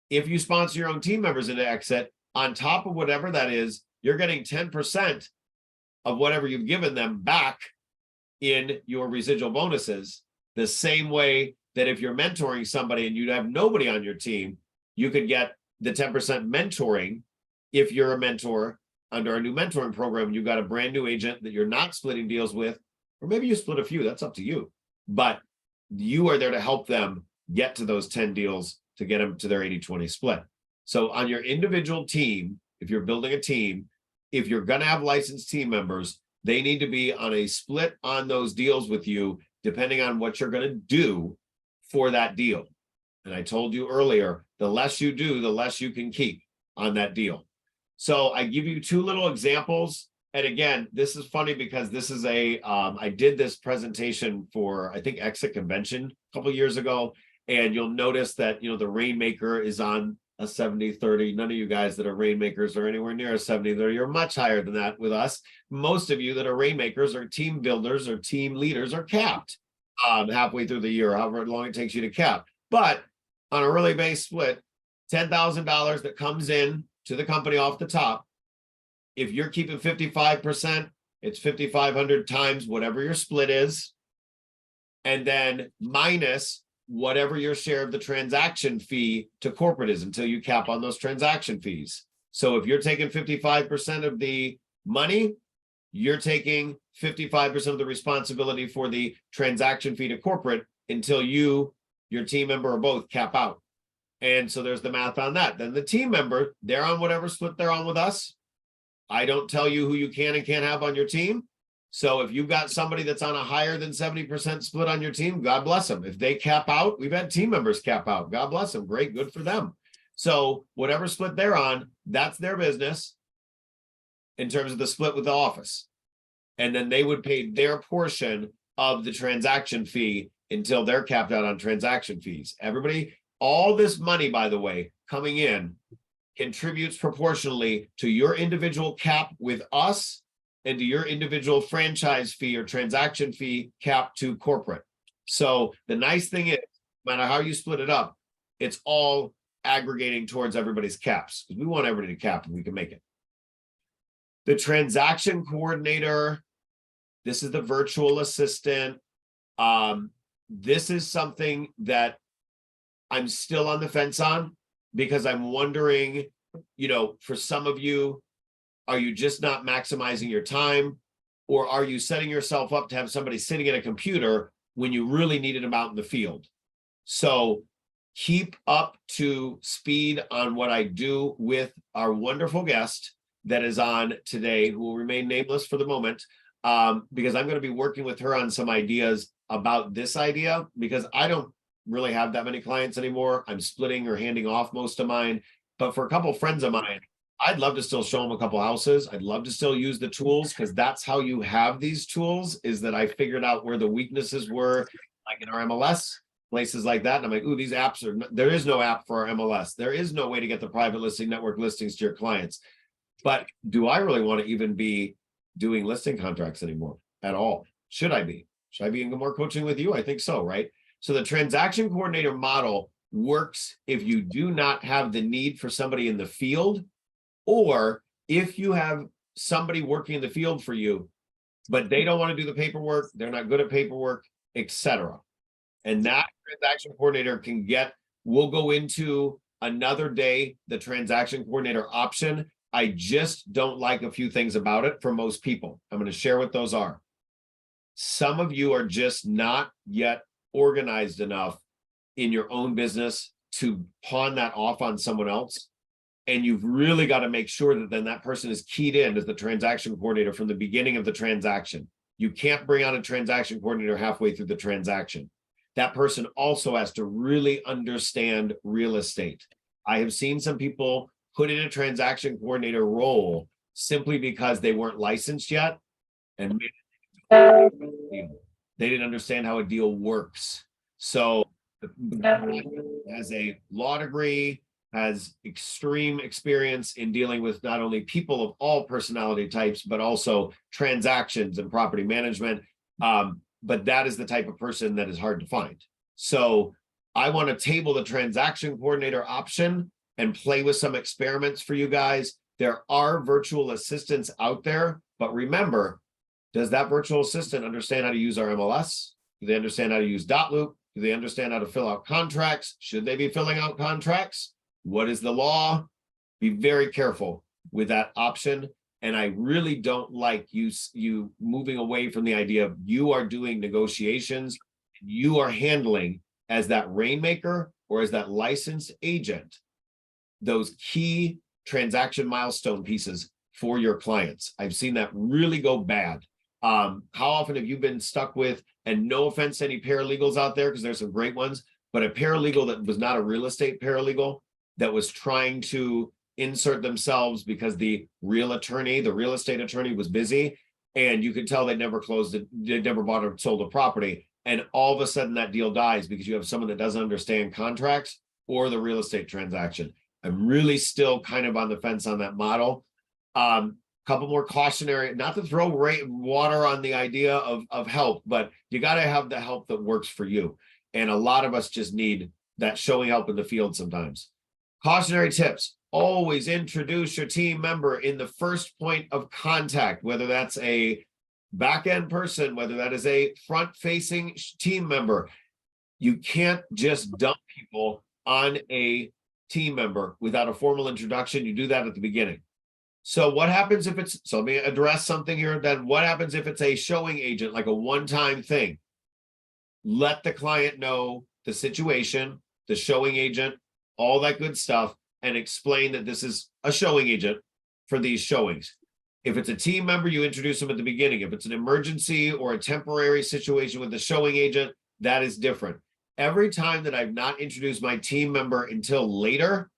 if you sponsor your own team members into exit, on top of whatever that is, you're getting 10% of whatever you've given them back in your residual bonuses, the same way that if you're mentoring somebody and you have nobody on your team, you could get the 10% mentoring if you're a mentor under a new mentoring program. You've got a brand new agent that you're not splitting deals with, or maybe you split a few, that's up to you. But you are there to help them get to those 10 deals to get them to their 80-20 split. So on your individual team, if you're building a team, if you're going to have licensed team members, they need to be on a split on those deals with you, depending on what you're going to do for that deal. And I told you earlier, the less you do, the less you can keep on that deal. So I give you two little examples. And again, this is funny because this is I did this presentation for, I think, Exit Convention a couple of years ago. And you'll notice that, the Rainmaker is on a 70-30. None of you guys that are Rainmakers are anywhere near a 70-30. You're much higher than that with us. Most of you that are Rainmakers or team builders or team leaders are capped halfway through the year, however long it takes you to cap. But on a really base split, $10,000 that comes in to the company off the top, if you're keeping 55%, it's 5,500 times whatever your split is, and then minus whatever your share of the transaction fee to corporate is until you cap on those transaction fees. So if you're taking 55% of the money, you're taking 55% of the responsibility for the transaction fee to corporate until your team member or both cap out. And so there's the math on that. Then the team member, they're on whatever split they're on with us. I don't tell you who you can and can't have on your team. So if you've got somebody that's on a higher than 70% split on your team, God bless them. If they cap out, we've had team members cap out. God bless them. Great, good for them. So whatever split they're on, that's their business in terms of the split with the office. And then they would pay their portion of the transaction fee until they're capped out on transaction fees. Everybody, all this money, by the way, coming in contributes proportionally to your individual cap with us and to your individual franchise fee or transaction fee cap to corporate. So the nice thing is, no matter how you split it up, it's all aggregating towards everybody's caps, because we want everybody to cap and we can make it. The transaction coordinator, this is the virtual assistant. This is something that I'm still on the fence on, because I'm wondering, for some of you, are you just not maximizing your time, or are you setting yourself up to have somebody sitting at a computer when you really needed them out in the field? So keep up to speed on what I do with our wonderful guest that is on today, who will remain nameless for the moment, because I'm going to be working with her on some ideas about this idea, because I don't really have that many clients anymore. I'm splitting or handing off most of mine. But for a couple of friends of mine, I'd love to still show them a couple houses. I'd love to still use the tools, because that's how you have these tools, is that I figured out where the weaknesses were, like in our MLS, places like that. And I'm like, ooh, these apps there is no app for our MLS. There is no way to get the private listing network listings to your clients. But do I really want to even be doing listing contracts anymore at all? Should I be? Should I be in more coaching with you? I think so, right? So the transaction coordinator model works if you do not have the need for somebody in the field, or if you have somebody working in the field for you, but they don't want to do the paperwork, they're not good at paperwork, etc. And that transaction coordinator can get, we'll go into another day, the transaction coordinator option. I just don't like a few things about it for most people. I'm going to share what those are. Some of you are just not yet organized enough in your own business to pawn that off on someone else. And you've really got to make sure that then that person is keyed in as the transaction coordinator from the beginning of the transaction. You can't bring on a transaction coordinator halfway through the transaction. That person also has to really understand real estate. I have seen some people put in a transaction coordinator role simply because they weren't licensed yet, and they didn't understand how a deal works. So has a law degree, has extreme experience in dealing with not only people of all personality types, but also transactions and property management. But that is the type of person that is hard to find. So I want to table the transaction coordinator option and play with some experiments for you guys. There are virtual assistants out there, but remember, does that virtual assistant understand how to use our MLS? Do they understand how to use Dotloop? Do they understand how to fill out contracts? Should they be filling out contracts? What is the law? Be very careful with that option. And I really don't like you moving away from the idea of you are doing negotiations, you are handling as that rainmaker or as that licensed agent, those key transaction milestone pieces for your clients. I've seen that really go bad. How often have you been stuck with, and no offense to any paralegals out there, because there's some great ones, but a paralegal that was not a real estate paralegal that was trying to insert themselves because the real estate attorney was busy, and you could tell they never closed it, they never bought or sold a property, and all of a sudden that deal dies because you have someone that doesn't understand contracts or the real estate transaction. I'm really still kind of on the fence on that model. Couple more cautionary, not to throw water on the idea of help, but you got to have the help that works for you. And a lot of us just need that showing help in the field sometimes. Cautionary tips: always introduce your team member in the first point of contact, whether that's a back-end person, whether that is a front-facing team member. You can't just dump people on a team member without a formal introduction. You do that at the beginning. So what happens if it's, so let me address something here then. What happens if it's a showing agent, like a one-time thing? Let the client know the situation, the showing agent, all that good stuff, and explain that this is a showing agent for these showings. If it's a team member, you introduce them at the beginning. If it's an emergency or a temporary situation with the showing agent, that is different. Every time that I've not introduced my team member until later,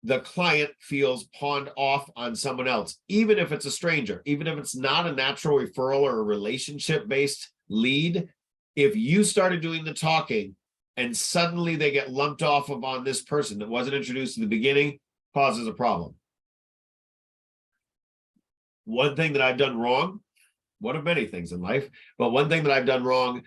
the client feels pawned off on someone else, even if it's a stranger, even if it's not a natural referral or a relationship-based lead. If you started doing the talking and suddenly they get lumped off on this person that wasn't introduced in the beginning, causes a problem. One thing that I've done wrong, one of many things in life, but one thing that I've done wrong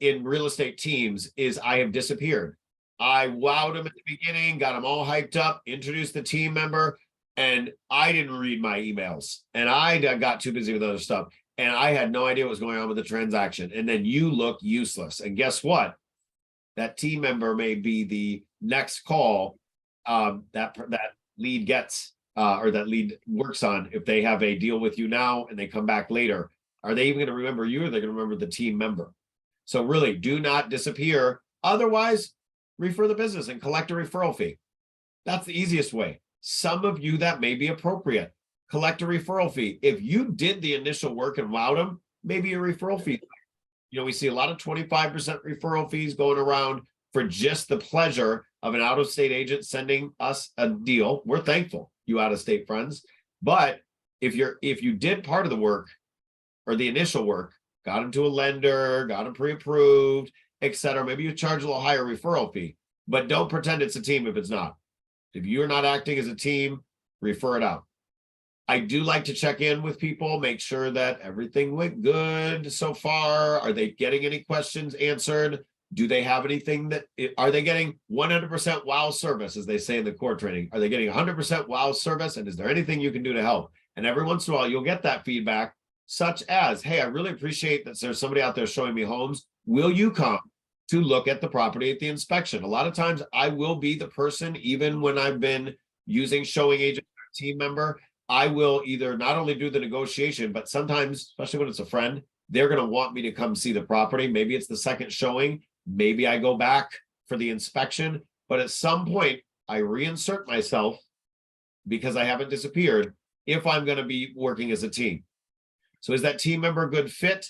in real estate teams is I have disappeared. I wowed them at the beginning, got them all hyped up, introduced the team member, and I didn't read my emails. And I got too busy with other stuff. And I had no idea what was going on with the transaction. And then you look useless. And guess what? That team member may be the next call that lead gets or that lead works on. If they have a deal with you now and they come back later, are they even going to remember you, or are they going to remember the team member? So really, do not disappear. Otherwise, refer the business and collect a referral fee. That's the easiest way. Some of you, that may be appropriate. Collect a referral fee. If you did the initial work and wowed them, maybe a referral fee. You know, we see a lot of 25% referral fees going around for just the pleasure of an out-of-state agent sending us a deal. We're thankful, you out-of-state friends. But if you did part of the work or the initial work, got them to a lender, got them pre-approved, etc., maybe you charge a little higher referral fee, but don't pretend it's a team if it's not. If you're not acting as a team, refer it out. I do like to check in with people, make sure that everything went good so far. Are they getting any questions answered? Do they have anything are they getting 100% wow service, as they say in the core training? Are they getting 100% wow service? And is there anything you can do to help? And every once in a while, you'll get that feedback, such as, hey, I really appreciate that there's somebody out there showing me homes. Will you come to look at the property at the inspection? A lot of times I will be the person, even when I've been using showing agent or team member, I will either not only do the negotiation, but sometimes, especially when it's a friend, they're going to want me to come see the property. Maybe it's the second showing. Maybe I go back for the inspection, but at some point I reinsert myself because I haven't disappeared if I'm going to be working as a team. So is that team member a good fit?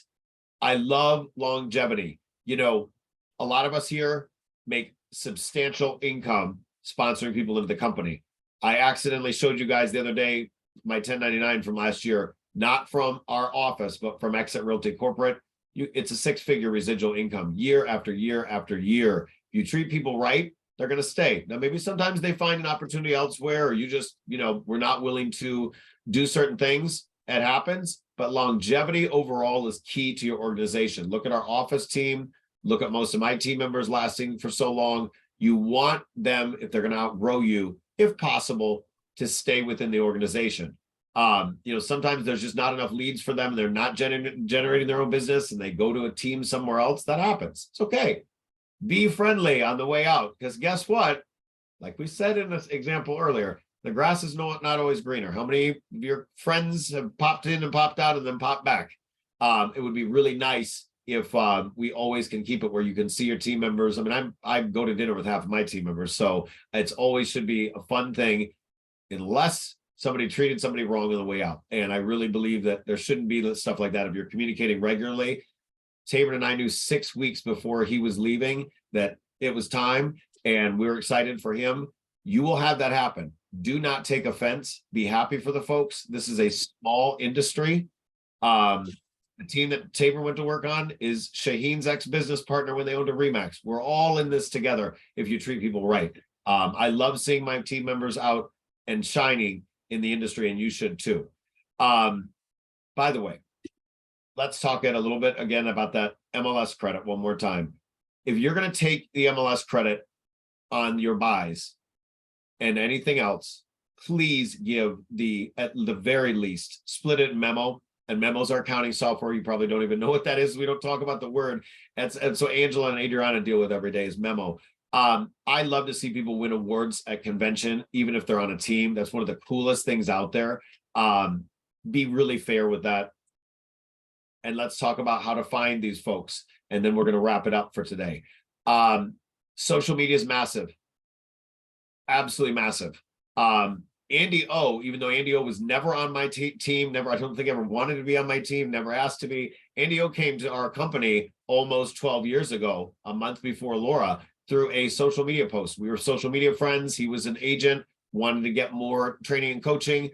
I love longevity. You know, a lot of us here make substantial income sponsoring people into the company. I accidentally showed you guys the other day my 1099 from last year, not from our office, but from EXIT Realty Corporate. It's a six-figure residual income year after year after year. If you treat people right, they're going to stay. Now, maybe sometimes they find an opportunity elsewhere, or you just, we're not willing to do certain things. It happens, but longevity overall is key to your organization. Look at our office team. Look at most of my team members lasting for so long. You want them, if they're going to outgrow you, if possible, to stay within the organization. Sometimes there's just not enough leads for them. They're not generating their own business and they go to a team somewhere else. That happens. It's okay. Be friendly on the way out, because guess what? Like we said in this example earlier, the grass is not always greener. How many of your friends have popped in and popped out and then popped back? It would be really nice if we always can keep it where you can see your team members. I mean, I go to dinner with half of my team members, so it's always should be a fun thing, unless somebody treated somebody wrong on the way out. And I really believe that there shouldn't be stuff like that if you're communicating regularly. Tabor and I knew 6 weeks before he was leaving that it was time, and we were excited for him. You will have that happen. Do not take offense. Be happy for the folks. This is a small industry. The team that Tabor went to work on is Shaheen's ex-business partner when they owned a Remax. We're all in this together if you treat people right. I love seeing my team members out and shining in the industry, and you should too. By the way, let's talk a little bit again about that MLS credit one more time. If you're going to take the MLS credit on your buys and anything else, please give at the very least, split it in memo. And memos are accounting software. You probably don't even know what that is. We don't talk about the word. And so Angela and Adriana deal with every day is memo. I love to see people win awards at convention, even if they're on a team. That's one of the coolest things out there. Be really fair with that. And let's talk about how to find these folks. And then we're going to wrap it up for today. Social media is massive. Absolutely massive. Andy O, even though Andy O was never on my team, I don't think ever wanted to be on my team, never asked to be. Andy O came to our company almost 12 years ago, a month before Laura, through a social media post. We were social media friends. He was an agent, wanted to get more training and coaching.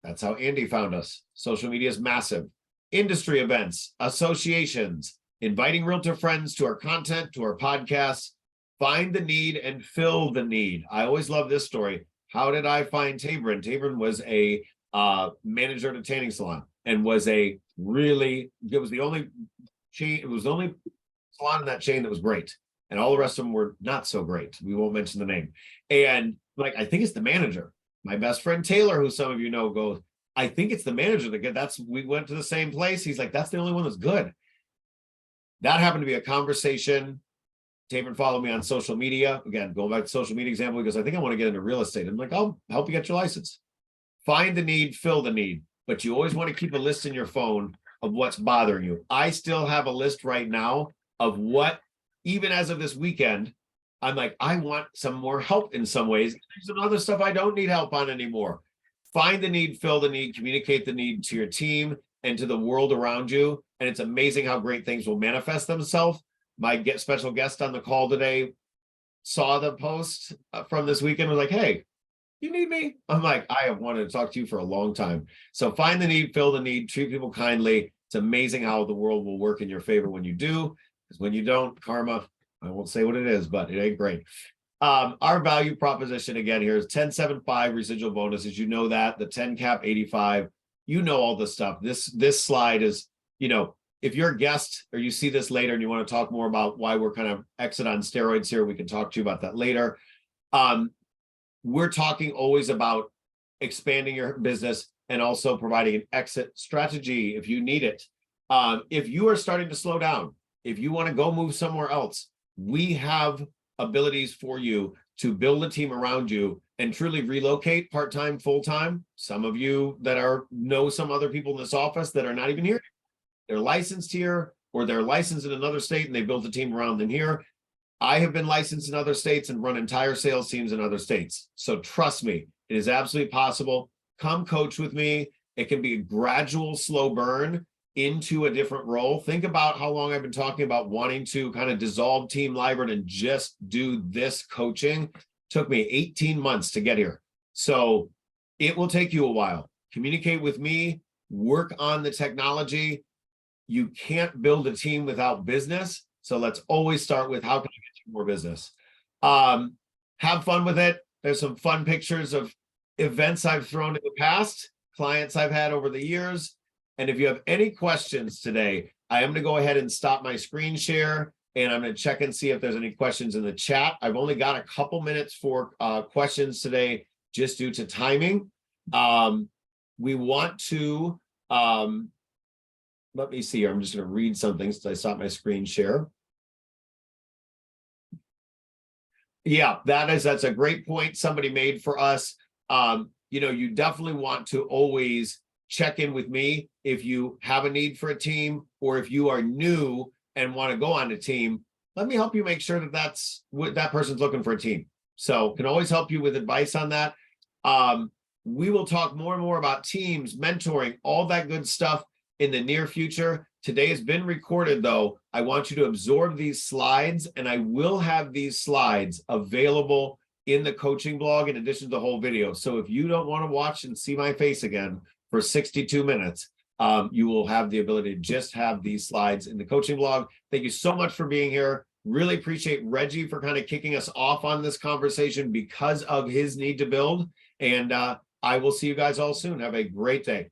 That's how Andy found us. Social media is massive. Industry events, associations, inviting realtor friends to our content, to our podcasts. Find the need and fill the need. I always love this story. How did I find Tabor? Tabor was a manager at a tanning salon, and it was the only chain, it was the only salon in that chain that was great. And all the rest of them were not so great. We won't mention the name. And I think it's the manager. My best friend Taylor, who some of you know, goes, I think it's the manager we went to the same place. He's like, that's the only one that's good. That happened to be a conversation. Tabor followed me on social media. Again, going back to social media example, because I think I want to get into real estate. I'm like, I'll help you get your license. Find the need, fill the need. But you always want to keep a list in your phone of what's bothering you. I still have a list right now of what, even as of this weekend, I'm like, I want some more help in some ways. There's some other stuff I don't need help on anymore. Find the need, fill the need, communicate the need to your team and to the world around you. And it's amazing how great things will manifest themselves. My special guest on the call today saw the post from this weekend, was like, hey, you need me? I'm like, I have wanted to talk to you for a long time. So find the need, fill the need, treat people kindly. It's amazing how the world will work in your favor when you do. Because when you don't, karma, I won't say what it is, but it ain't great. Our value proposition again here is 10.75 residual bonuses. You know that the 10 cap 85. You know all this stuff. This slide is, if you're a guest or you see this later and you want to talk more about why we're kind of exit on steroids here, we can talk to you about that later. We're talking always about expanding your business and also providing an exit strategy if you need it. If you are starting to slow down, if you want to go move somewhere else, we have abilities for you to build a team around you and truly relocate part-time, full-time. Some of you that know some other people in this office that are not even here. They're licensed here or they're licensed in another state and they built a team around them here. I have been licensed in other states and run entire sales teams in other states. So trust me, it is absolutely possible. Come coach with me. It can be a gradual, slow burn into a different role. Think about how long I've been talking about wanting to kind of dissolve Team Libert and just do this coaching. It took me 18 months to get here. So it will take you a while. Communicate with me, work on the technology. You can't build a team without business. So let's always start with how can I get you more business? Have fun with it. There's some fun pictures of events I've thrown in the past, clients I've had over the years. And if you have any questions today, I am going to go ahead and stop my screen share and I'm going to check and see if there's any questions in the chat. I've only got a couple minutes for questions today just due to timing. We want to, let me see here. I'm just going to read something since I stopped my screen share. Yeah, that's a great point somebody made for us. You definitely want to always check in with me if you have a need for a team or if you are new and want to go on a team. Let me help you make sure that that's what that person's looking for a team. So can always help you with advice on that. We will talk more and more about teams, mentoring, all that good stuff in the near future. Today has been recorded though. I want you to absorb these slides and I will have these slides available in the coaching blog in addition to the whole video. So if you don't want to watch and see my face again for 62 minutes, you will have the ability to just have these slides in the coaching blog. Thank you so much for being here. Really appreciate Reggie for kind of kicking us off on this conversation because of his need to build. And I will see you guys all soon. Have a great day.